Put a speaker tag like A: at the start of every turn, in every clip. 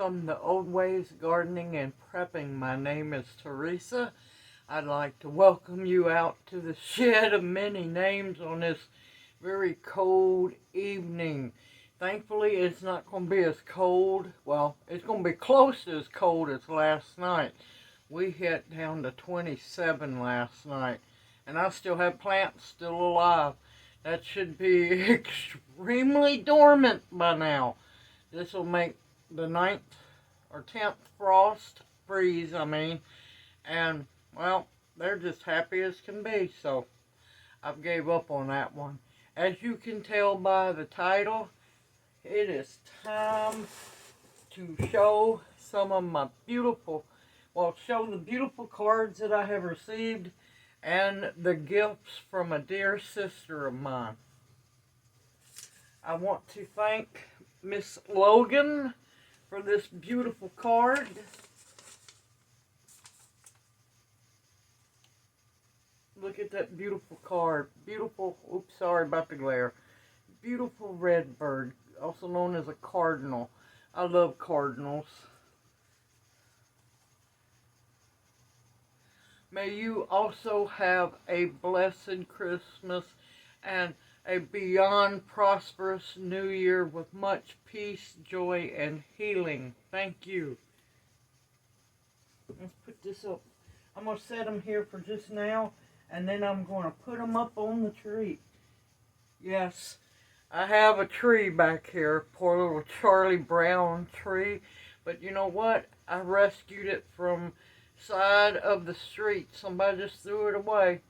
A: welcome to Old Ways Gardening and Prepping. My name is Teresa. I'd like to welcome you out to the shed of many names on this very cold evening. Thankfully, it's not going to be as cold. Well, it's going to be close to as cold as last night. We hit down to 27 last night, and I still have plants still alive. That should be extremely dormant by now. This will make the 9th or 10th freeze, and, well, they're just happy as can be, so I've gave up on that one. As you can tell by the title, it is time to show some of my show the beautiful cards that I have received and the gifts from a dear sister of mine. I want to thank Miss Logan for this beautiful card. Look at that beautiful card. Beautiful, oops, sorry about the glare. Beautiful red bird, also known as a cardinal. I love cardinals. May you also have a blessed Christmas and a beyond prosperous New Year with much peace, joy, and healing. Thank you. Let's put this up. I'm going to set them here for just now, and then I'm going to put them up on the tree. Yes, I have a tree back here, poor little Charlie Brown tree, but you know what? I rescued it from side of the street. Somebody just threw it away.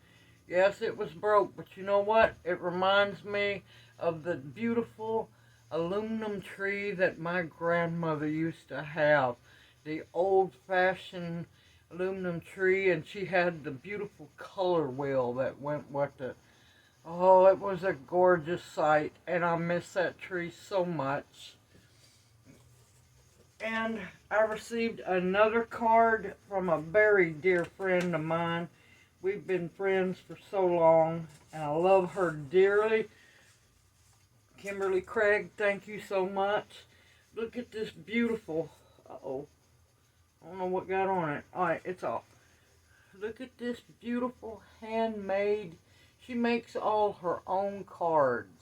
A: Yes, it was broke, but you know what? It reminds me of the beautiful aluminum tree that my grandmother used to have. The old-fashioned aluminum tree, and she had the beautiful color wheel that went with it. Oh, it was a gorgeous sight, and I miss that tree so much. And I received another card from a very dear friend of mine. We've been friends for so long, and I love her dearly. Kimberly Craig, thank you so much. Look at this beautiful, uh-oh, I don't know what got on it. Alright, it's off. Look at this beautiful handmade, she makes all her own cards.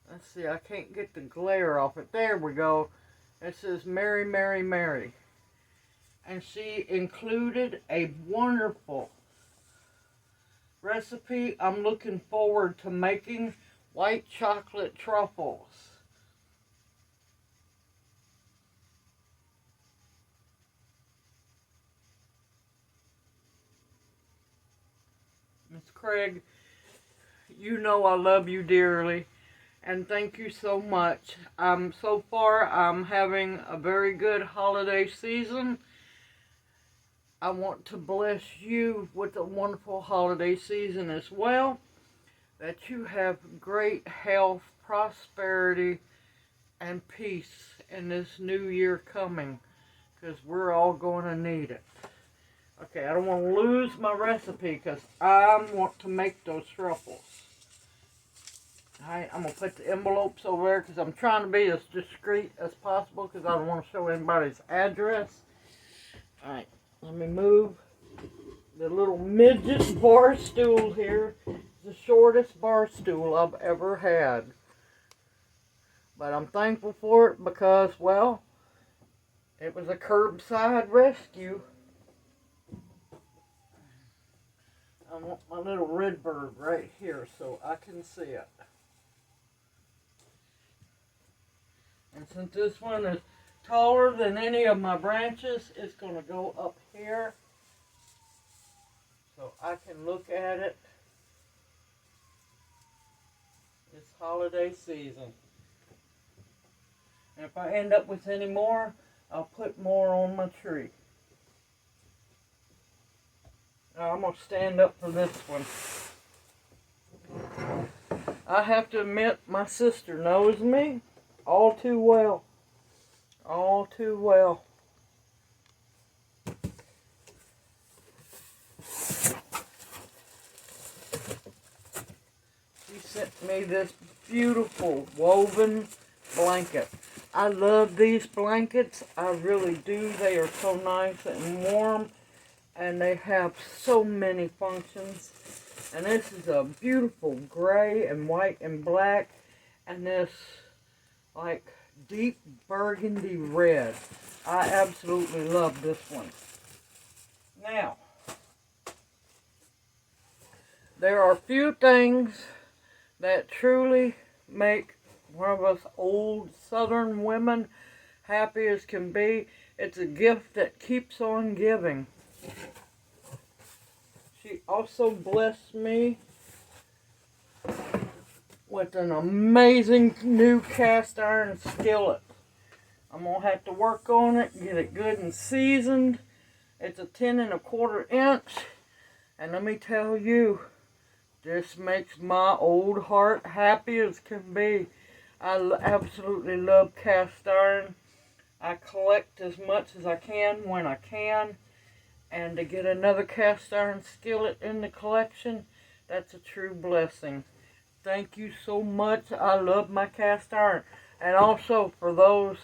A: Let's see, I can't get the glare off it. There we go. It says, Mary, Mary, Mary. And she included a wonderful recipe. I'm looking forward to making white chocolate truffles. Miss Craig, you know I love you dearly, and thank you so much. So far, I'm having a very good holiday season. I want to bless you with a wonderful holiday season as well. That you have great health, prosperity, and peace in this new year coming. Because we're all going to need it. Okay, I don't want to lose my recipe because I want to make those truffles. Alright, I'm going to put the envelopes over there because I'm trying to be as discreet as possible because I don't want to show anybody's address. Alright. Let me move the little midget bar stool here. It's the shortest bar stool I've ever had. But I'm thankful for it because, well, it was a curbside rescue. I want my little red bird right here so I can see it. And since this one is taller than any of my branches, it's going to go up here so I can look at it this holiday season. And if I end up with any more, I'll put more on my tree. Now I'm going to stand up for this one. I have to admit, my sister knows me all too well. All too well. She sent me this beautiful woven blanket. I love these blankets. I really do. They are so nice and warm. And they have so many functions. And this is a beautiful gray and white and black. And this, like, deep burgundy red. I absolutely love this one. Now, there are few things that truly make one of us old Southern women happy as can be. It's a gift that keeps on giving. She also blessed me with an amazing new cast iron skillet. I'm going to have to work on it, get it good and seasoned. It's a 10 1/4 inch. And let me tell you, this makes my old heart happy as can be. I absolutely love cast iron. I collect as much as I can when I can. And to get another cast iron skillet in the collection, that's a true blessing. Thank you so much. I love my cast iron. And also, for those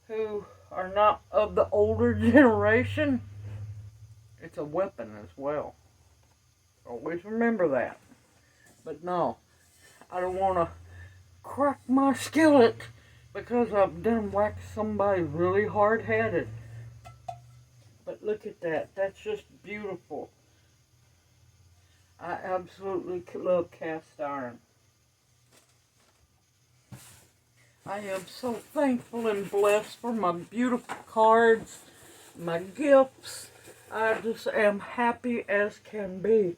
A: who are not of the older generation, it's a weapon as well. Always remember that. But no, I don't want to crack my skillet because I've done whacked somebody really hard-headed. But look at that. That's just beautiful. I absolutely love cast iron. I am so thankful and blessed for my beautiful cards, my gifts. I just am happy as can be.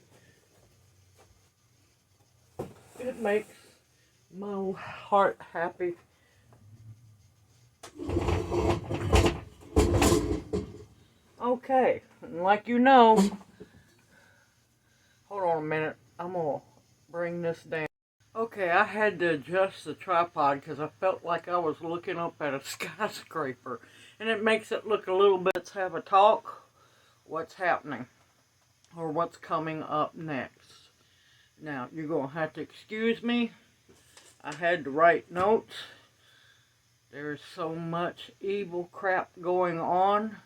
A: It makes my heart happy. Okay, and like you know, hold on a minute, I'm going to bring this down. Okay, I had to adjust the tripod because I felt like I was looking up at a skyscraper. And it makes it look a little bit. Let's have a talk. What's happening? Or what's coming up next? Now, you're going to have to excuse me. I had to write notes. There's so much evil crap going on.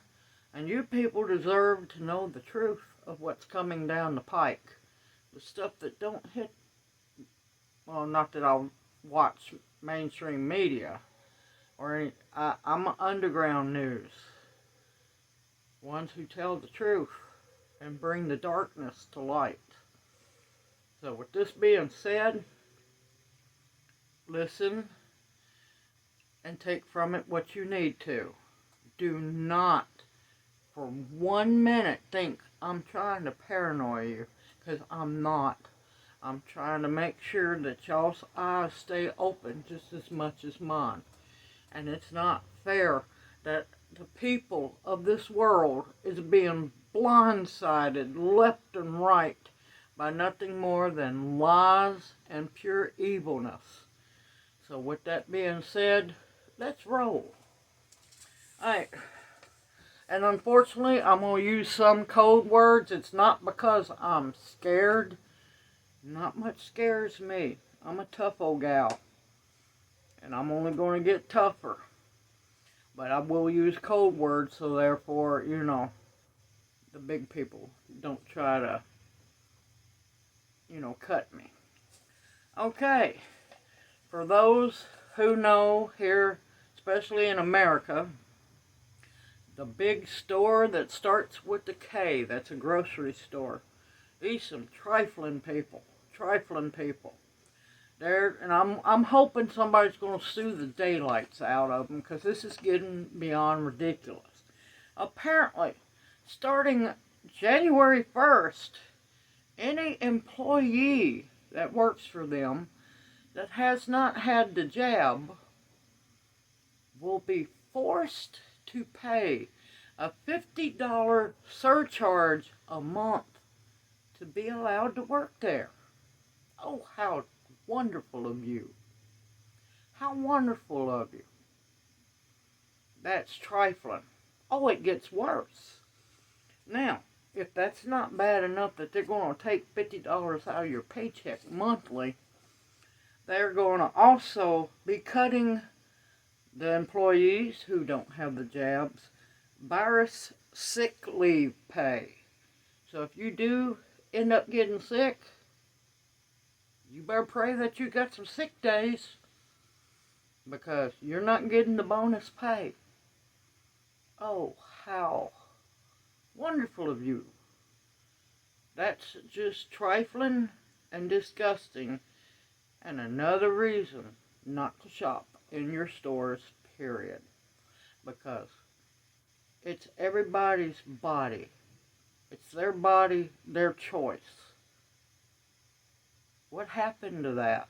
A: And you people deserve to know the truth of what's coming down the pike. The stuff that don't hit. Well, not that I'll watch mainstream media or any. I'm underground news. Ones who tell the truth and bring the darkness to light. So with this being said, listen and take from it what you need to. Do not for 1 minute think I'm trying to paranoia you, because I'm not. I'm trying to make sure that y'all's eyes stay open just as much as mine. And it's not fair that the people of this world is being blindsided left and right by nothing more than lies and pure evilness. So with that being said, let's roll. Alright. And unfortunately, I'm going to use some code words. It's not because I'm scared. Not much scares me. I'm a tough old gal. And I'm only going to get tougher. But I will use code words, so therefore, you know, the big people don't try to, you know, cut me. Okay. For those who know here, especially in America, the big store that starts with the K, that's a grocery store. These some trifling people. Trifling people. And I'm hoping somebody's going to sue the daylights out of them, because this is getting beyond ridiculous. Apparently, starting January 1st, any employee that works for them that has not had the jab will be forced to pay a $50 surcharge a month to be allowed to work there. Oh, how wonderful of you. How wonderful of you. That's trifling. Oh, it gets worse. Now, if that's not bad enough that they're going to take $50 out of your paycheck monthly, they're going to also be cutting The employees who don't have the jabs, virus sick leave pay. So if you do end up getting sick, you better pray that you got some sick days, because you're not getting the bonus pay. Oh, how wonderful of you. That's just trifling and disgusting, and another reason not to shop in your stores, period. Because it's everybody's body. It's their body, their choice. What happened to that?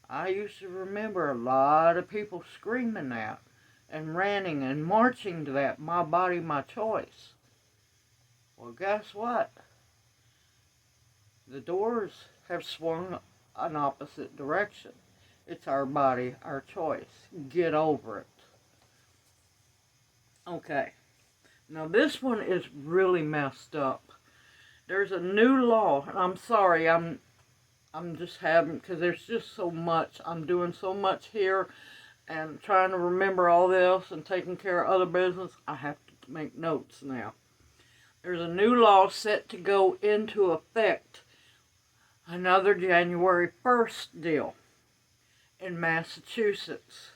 A: I used to remember a lot of people screaming that and ranting and marching to that, my body, my choice. Well, guess what? The doors have swung an opposite direction. It's our body, our choice. Get over it. Okay. Now this one is really messed up. There's a new law, and I'm sorry, I'm just having, because there's just so much. I'm doing so much here and trying to remember all this and taking care of other business. I have to make notes now. There's a new law set to go into effect, another January 1st deal in Massachusetts,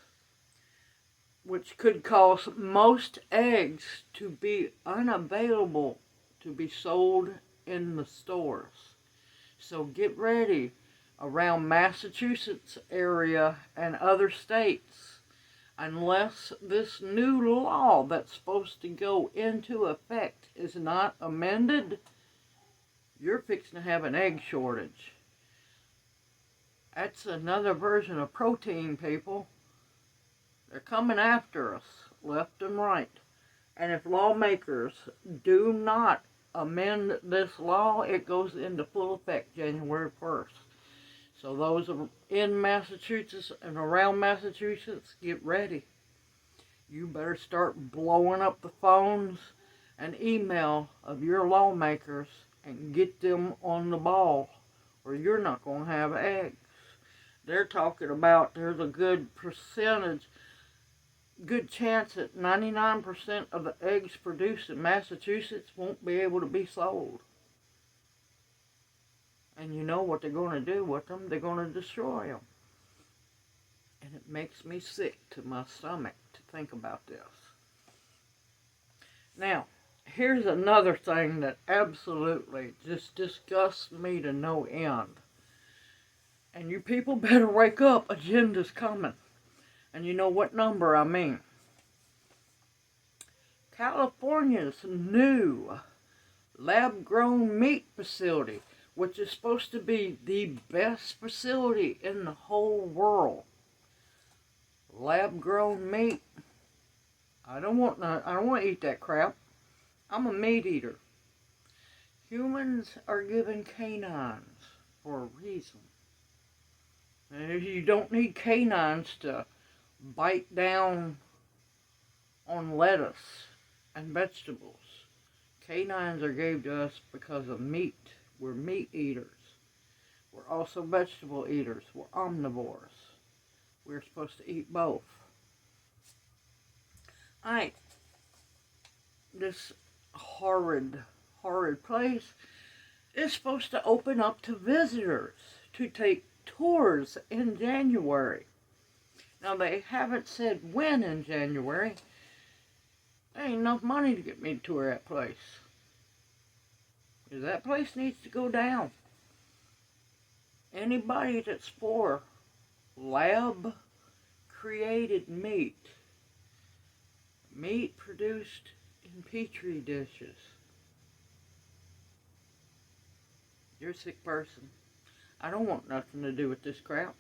A: which could cause most eggs to be unavailable to be sold in the stores. So get ready around Massachusetts area and other states. Unless this new law that's supposed to go into effect is not amended, you're fixing to have an egg shortage. That's another version of protein, people. They're coming after us, left and right. And if lawmakers do not amend this law, it goes into full effect January 1st. So those in Massachusetts and around Massachusetts, get ready. You better start blowing up the phones and email of your lawmakers and get them on the ball, or you're not going to have eggs. They're talking about there's a good chance that 99% of the eggs produced in Massachusetts won't be able to be sold. And you know what they're going to do with them? They're going to destroy them. And it makes me sick to my stomach to think about this. Now, here's another thing that absolutely just disgusts me to no end. And you people better wake up, agenda's coming. And you know what number I mean. California's new lab-grown meat facility, which is supposed to be the best facility in the whole world. Lab-grown meat. I don't want to eat that crap. I'm a meat eater. Humans are given canines for a reason. And you don't need canines to bite down on lettuce and vegetables. Canines are gave to us because of meat. We're meat eaters. We're also vegetable eaters. We're omnivores. We're supposed to eat both. Alright. This horrid place is supposed to open up to visitors to take tours in January. Now, they haven't said when in January. There ain't enough money to get me to tour that place. Because that place needs to go down. Anybody that's for lab-created meat produced in petri dishes, you're a sick person. I don't want nothing to do with this crap.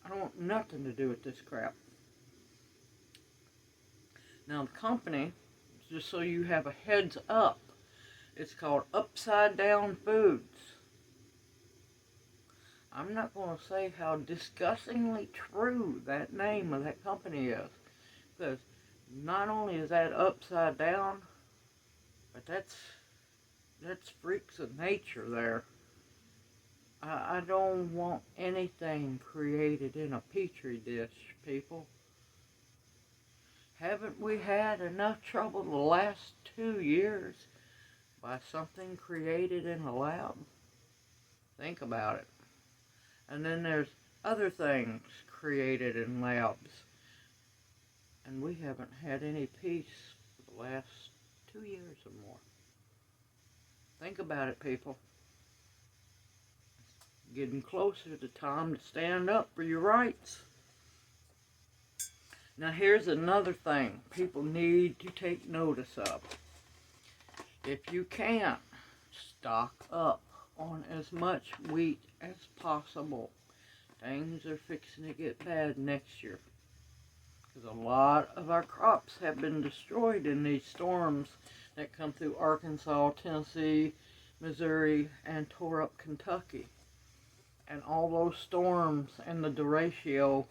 A: I don't want nothing to do with this crap. Now the company, just so you have a heads up, it's called Upside Down Foods. I'm not going to say how disgustingly true that name of that company is. Because not only is that upside down, but that's freaks of nature there. I don't want anything created in a petri dish, people. Haven't we had enough trouble the last 2 years by something created in a lab? Think about it. And then there's other things created in labs. And we haven't had any peace for the last 2 years or more. Think about it, people. Getting closer to time to stand up for your rights. Now here's another thing people need to take notice of. If you can't, stock up on as much wheat as possible. Things are fixing to get bad next year, because a lot of our crops have been destroyed in these storms that come through Arkansas, Tennessee, Missouri, and tore up Kentucky. And all those storms and the derecho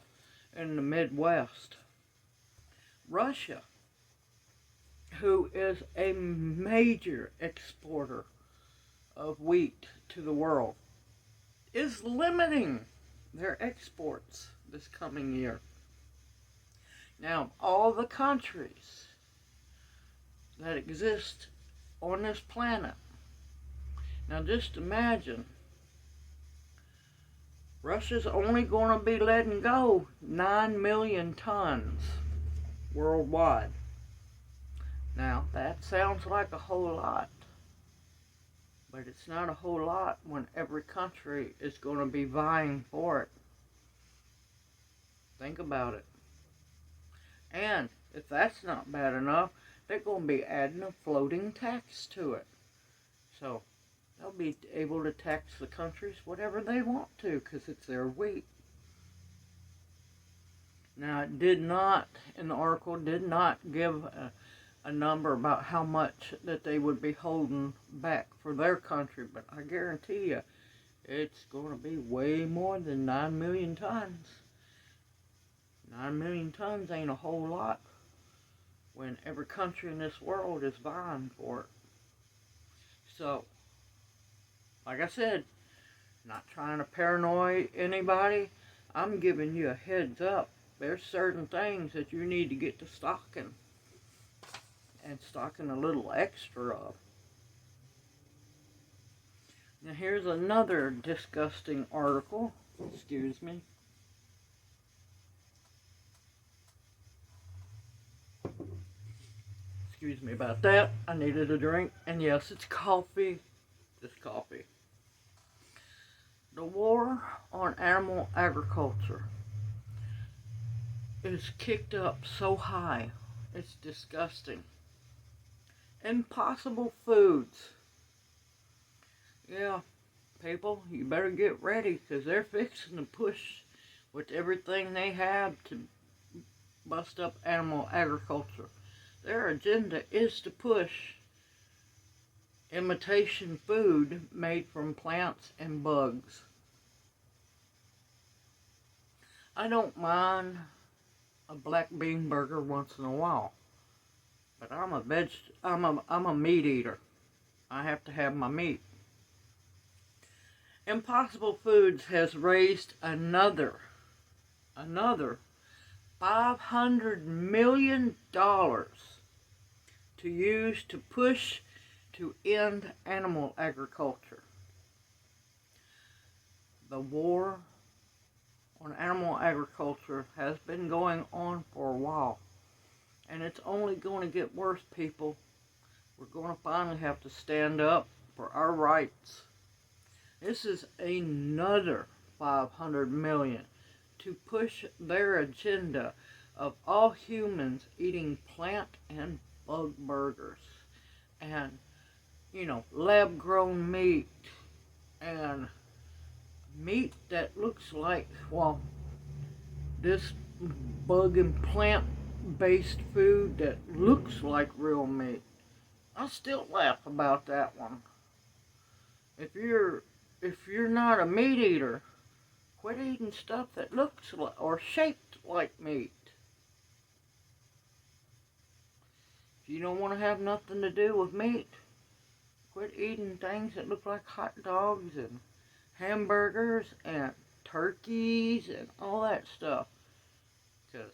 A: in the Midwest. Russia, who is a major exporter of wheat to the world, is limiting their exports this coming year. Now, all the countries that exist on this planet, now just imagine, Russia's only going to be letting go 9 million tons worldwide. Now, that sounds like a whole lot, but it's not a whole lot when every country is going to be vying for it. Think about it. And if that's not bad enough, they're going to be adding a floating tax to it. So they'll be able to tax the countries whatever they want to, because it's their wheat. Now, it did not, in the article, did not give a number about how much that they would be holding back for their country, but I guarantee you, it's going to be way more than 9 million tons. 9 million tons ain't a whole lot when every country in this world is vying for it. So, like I said, not trying to paranoid anybody, I'm giving you a heads up. There's certain things that you need to get to stocking, and stocking a little extra of. Now here's another disgusting article. Excuse me. Excuse me about that. I needed a drink. And yes, it's coffee. Just coffee. The war on animal agriculture is kicked up so high, it's disgusting. Impossible foods. Yeah, people, you better get ready, because they're fixing to push with everything they have to bust up animal agriculture. Their agenda is to push imitation food made from plants and bugs. I don't mind a black bean burger once in a while, but I'm a meat eater. I have to have my meat. Impossible Foods has raised another $500 million to use to push to end animal agriculture. The war on animal agriculture has been going on for a while, and it's only going to get worse, people. We're going to finally have to stand up for our rights. This is another $500 million to push their agenda of all humans eating plant and bug burgers, and lab-grown meat, and meat that looks like, well, this bug and plant-based food that looks like real meat. I still laugh about that one. If you're not a meat eater, quit eating stuff that looks like or shaped like meat. If you don't want to have nothing to do with meat, quit eating things that look like hot dogs and hamburgers and turkeys and all that stuff. Because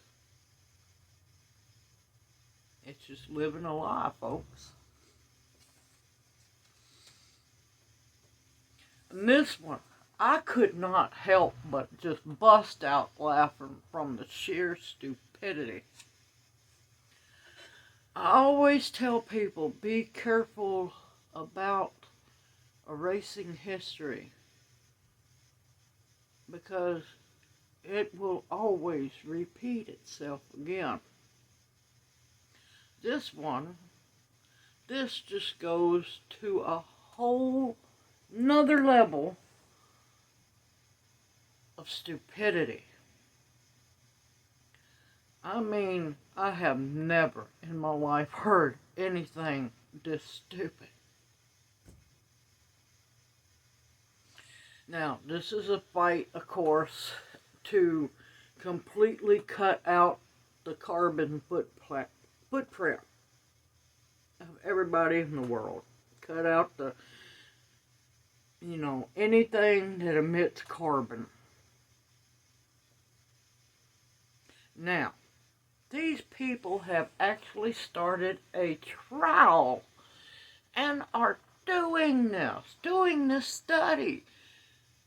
A: it's just living a lie, folks. And this one, I could not help but just bust out laughing from the sheer stupidity. I always tell people, be careful about erasing history, because it will always repeat itself again. This just goes to a whole another level of stupidity. I mean, I have never in my life heard anything this stupid. Now, this is a fight, of course, to completely cut out the carbon footprint of everybody in the world. Cut out the, anything that emits carbon. Now, these people have actually started a trial and are doing this study.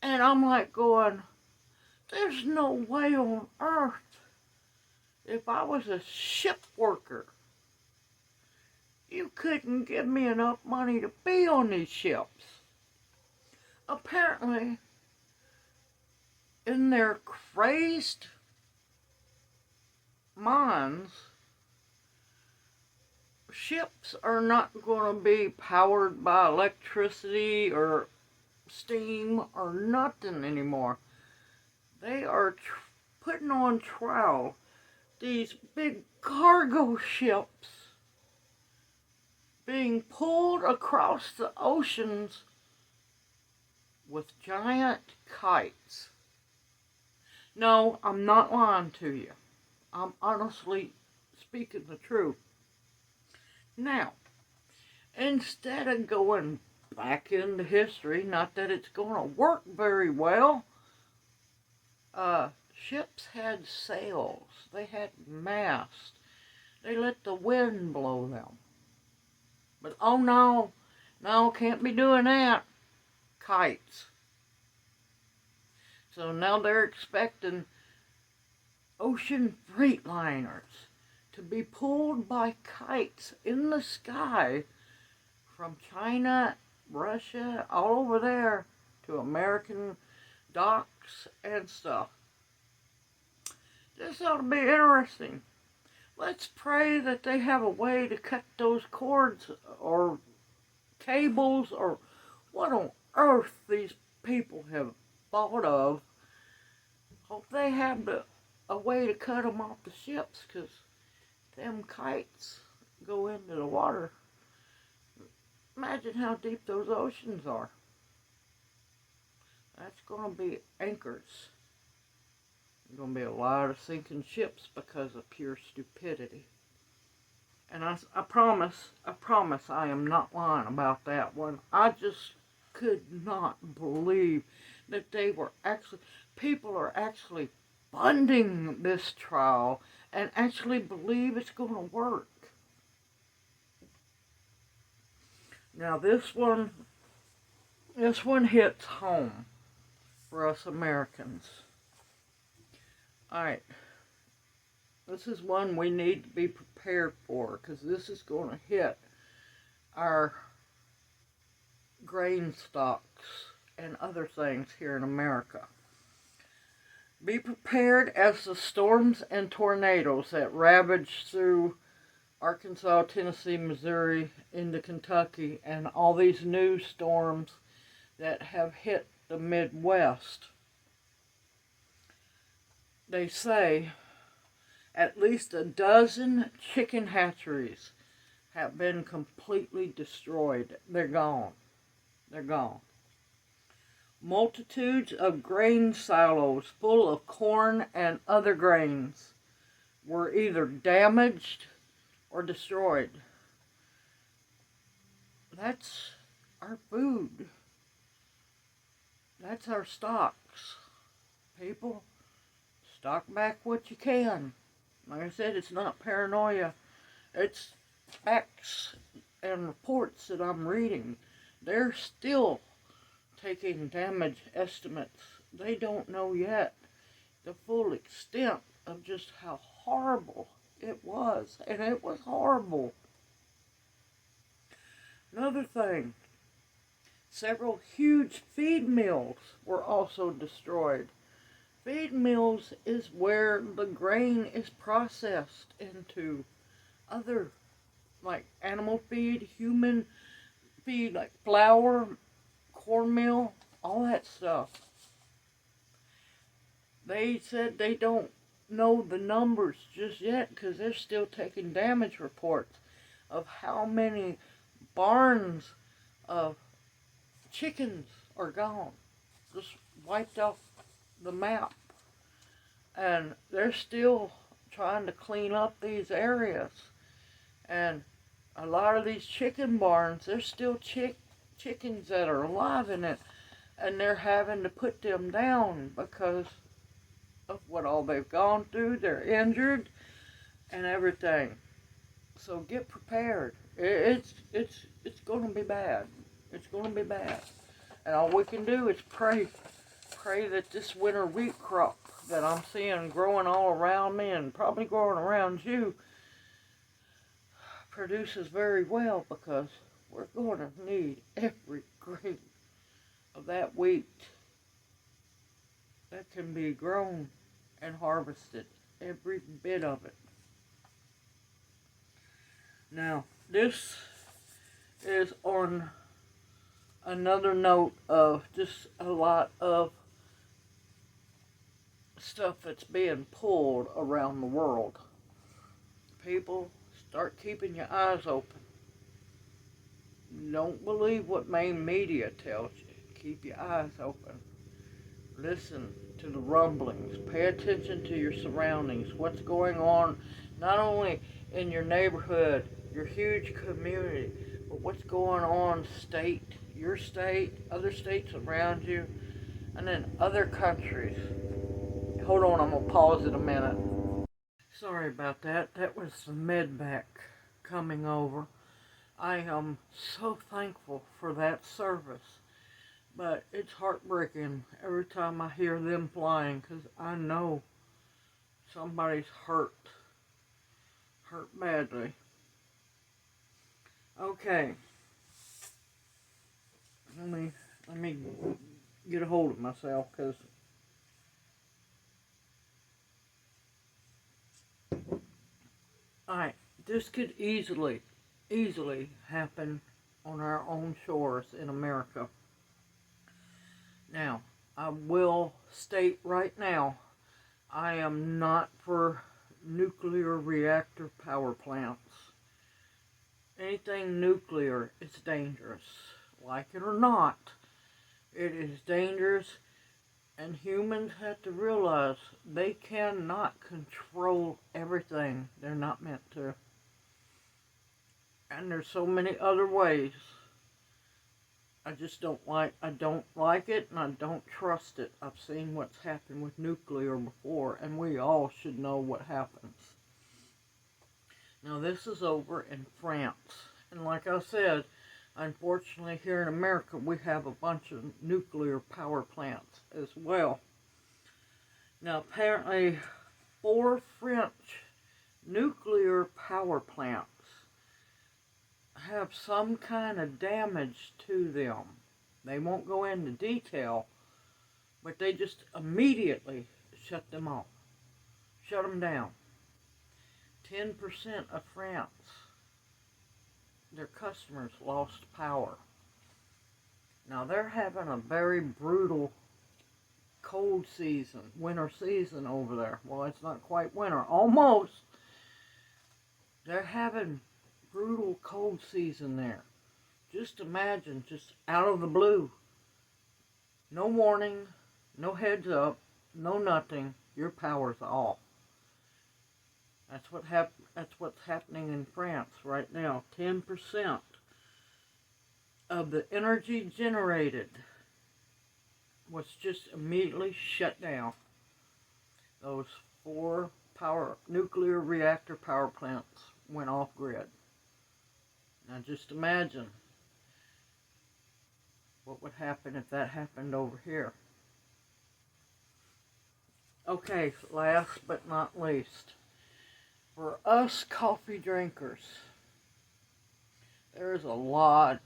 A: And I'm like going, there's no way on earth, if I was a ship worker, you couldn't give me enough money to be on these ships. Apparently, in their crazed minds, ships are not going to be powered by electricity or steam or nothing anymore. They are putting on trial these big cargo ships being pulled across the oceans with giant kites. No, I'm not lying to you. I'm honestly speaking the truth. Now, instead of going back into history, not that it's going to work very well, ships had sails, they had masts, they let the wind blow them. But oh no, can't be doing that. Kites. So now they're expecting ocean freight liners to be pulled by kites in the sky from China, Russia, all over there to American docks and stuff. This ought to be interesting. Let's pray that they have a way to cut those cords or cables or what on earth these people have thought of. Hope they have a way to cut them off the ships, because them kites go into the water. Imagine how deep those oceans are. That's going to be anchors. There's going to be a lot of sinking ships because of pure stupidity. And I promise I am not lying about that one. I just could not believe that people are actually funding this trial and actually believe it's going to work. Now this one hits home for us Americans. Alright, this is one we need to be prepared for, because this is going to hit our grain stocks and other things here in America. Be prepared as the storms and tornadoes that ravage through Arkansas, Tennessee, Missouri, into Kentucky, and all these new storms that have hit the Midwest. They say at least a dozen chicken hatcheries have been completely destroyed. They're gone. They're gone. Multitudes of grain silos full of corn and other grains were either damaged or destroyed. That's our food. That's our stocks. People, stock back what you can. Like I said, it's not paranoia. It's facts and reports that I'm reading. They're still taking damage estimates. They don't know yet the full extent of just how horrible it was. And it was horrible. Another thing, several huge feed mills were also destroyed. Feed mills is where the grain is processed into other, like animal feed, human feed, like flour, cornmeal, all that stuff. They said they don't know the numbers just yet because they're still taking damage reports of how many barns of chickens are gone, just wiped off the map. And they're still trying to clean up these areas. And a lot of these chicken barns, there's still chickens that are alive in it, and they're having to put them down because of what all they've gone through. They're injured and everything. So get prepared. It's going to be bad. It's going to be bad. And all we can do is pray that this winter wheat crop that I'm seeing growing all around me and probably growing around you produces very well, because we're going to need every grain of that wheat that can be grown and harvested. Every bit of it. Now, this is on another note of just a lot of stuff that's being pulled around the world. People, start keeping your eyes open. Don't believe what main media tells you. Keep your eyes open. Listen to the rumblings. Pay attention to your surroundings. What's going on, not only in your neighborhood, your huge community, but what's going on your state, other states around you, and then other countries. Hold on, I'm going to pause it a minute. Sorry about that. That was the medvac coming over. I am so thankful for that service. But it's heartbreaking every time I hear them flying, because I know somebody's hurt badly. Okay. Let me get a hold of myself, because alright, this could easily happen on our own shores in America. Now, I will state right now, I am not for nuclear reactor power plants. Anything nuclear is dangerous. Like it or not, it is dangerous, and humans have to realize they cannot control everything. They're not meant to. And there's so many other ways. I don't like it, and I don't trust it. I've seen what's happened with nuclear before, and we all should know what happens. Now, this is over in France. And like I said, unfortunately here in America, we have a bunch of nuclear power plants as well. Now, apparently 4 French nuclear power plants have some kind of damage to them. They won't go into detail, but they just immediately shut them off. Shut them down. 10% of France, their customers lost power. Now they're having a very brutal cold season, winter season over there. Well, it's not quite winter, almost. They're having brutal cold season there. Just imagine, just out of the blue, no warning, no heads up, no nothing, your power's off. That's what's happening in France right now. 10% of the energy generated was just immediately shut down. Those 4 nuclear reactor power plants went off grid. Now just imagine what would happen if that happened over here. Okay, last but not least, for us coffee drinkers, there's a lot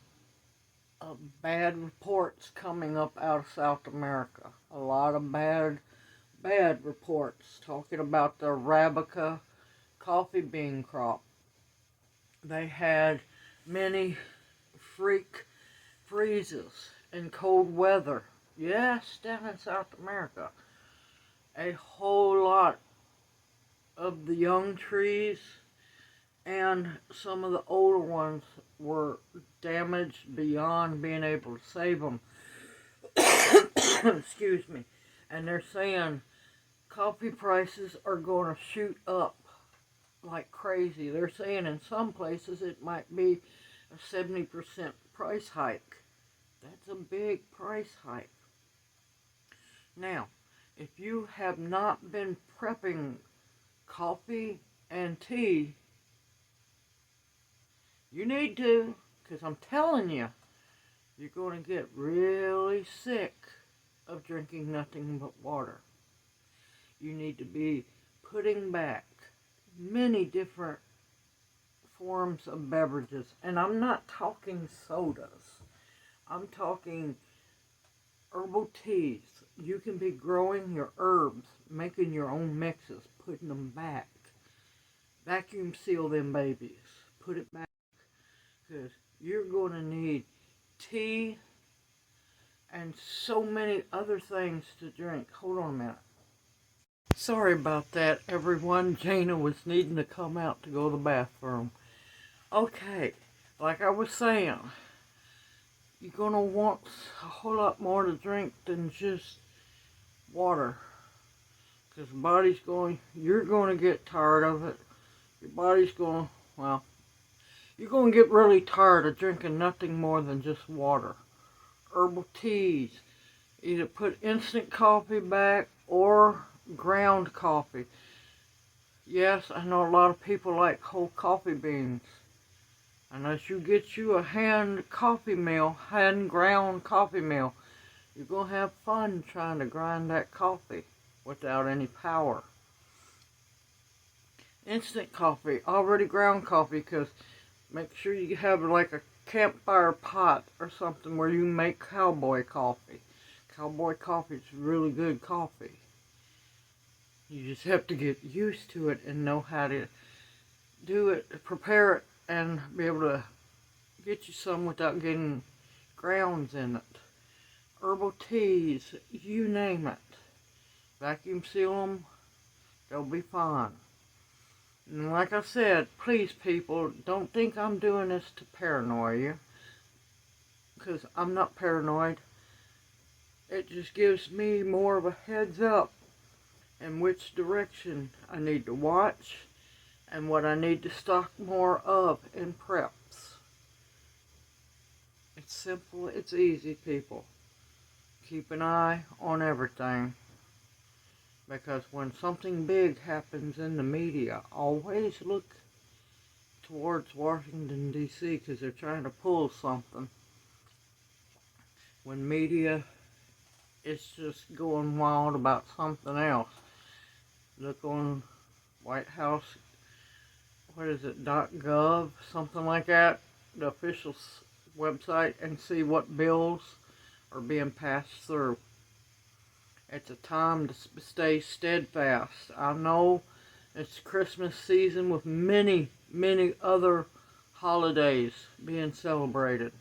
A: of bad reports coming up out of South America. A lot of bad reports talking about the Arabica coffee bean crop. They had many freak freezes in cold weather. Yes, down in South America. A whole lot of the young trees and some of the older ones were damaged beyond being able to save them. Excuse me. And they're saying coffee prices are going to shoot up like crazy. They're saying in some places it might be a 70% price hike. That's a big price hike. Now, if you have not been prepping coffee and tea, you need to, because I'm telling you, you're going to get really sick of drinking nothing but water. You need to be putting back many different forms of beverages. And I'm not talking sodas. I'm talking herbal teas. You can be growing your herbs, making your own mixes, putting them back. Vacuum seal them babies. Put it back. Because you're going to need tea and so many other things to drink. Hold on a minute. Sorry about that, everyone. Jana was needing to come out to go to the bathroom. Okay, like I was saying, you're going to want a whole lot more to drink than just water. Because you're going to get tired of it. Your body's going to, well, you're going to get really tired of drinking nothing more than just water. Herbal teas. Either put instant coffee back or ground coffee. Yes, I know a lot of people like whole coffee beans. Unless you get you a hand ground coffee mill, you're going to have fun trying to grind that coffee without any power. Instant coffee, already ground coffee, because make sure you have like a campfire pot or something where you make cowboy coffee. Cowboy coffee is really good coffee. You just have to get used to it and know how to do it, prepare it, and be able to get you some without getting grounds in it. Herbal teas, you name it. Vacuum seal them, they'll be fine. And like I said, please people, don't think I'm doing this to paranoia you. Because I'm not paranoid. It just gives me more of a heads up in which direction I need to watch and what I need to stock more of in preps. It's simple, it's easy, people. Keep an eye on everything. Because when something big happens in the media, always look towards Washington, D.C. because they're trying to pull something. When media is just going wild about something else. Look on White House, .gov, something like that, the official website, and see what bills are being passed through. It's a time to stay steadfast. I know it's Christmas season with many, many other holidays being celebrated.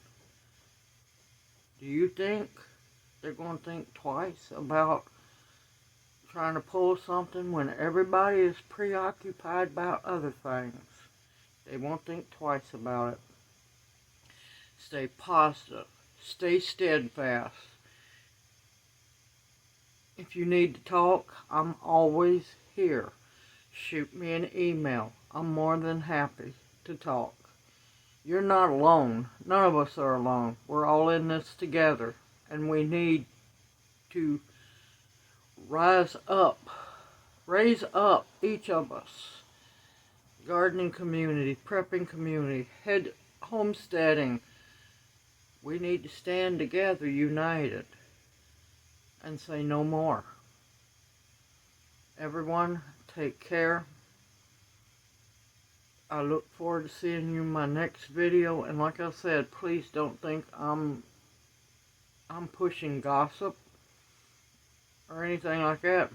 A: Do you think they're going to think twice about trying to pull something when everybody is preoccupied about other things? They won't think twice about it. Stay positive. Stay steadfast. If you need to talk, I'm always here. Shoot me an email. I'm more than happy to talk. You're not alone. None of us are alone. We're all in this together. And we need to raise up each of us. Gardening community, prepping community, homesteading. We need to stand together, united, and say no more. Everyone, take care. I look forward to seeing you in my next video. And like I said, please don't think I'm pushing gossip or anything like that.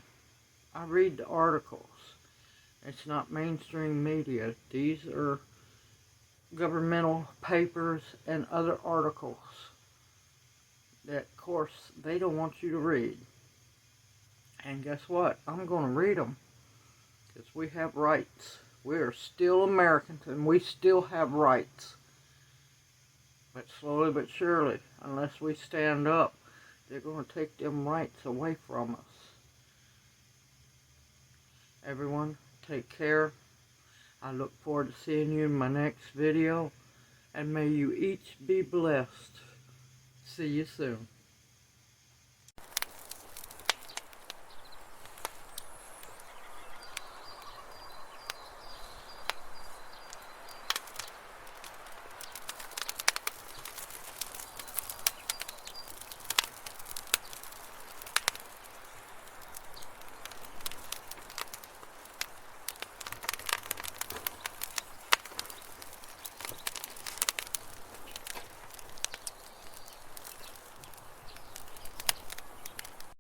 A: I read the articles. It's not mainstream media. These are governmental papers and other articles that, of course, they don't want you to read. And guess what? I'm going to read them, because we have rights. We are still Americans, and we still have rights. But slowly but surely, unless we stand up, they're going to take them rights away from us. Everyone, take care. I look forward to seeing you in my next video. And may you each be blessed. See you soon.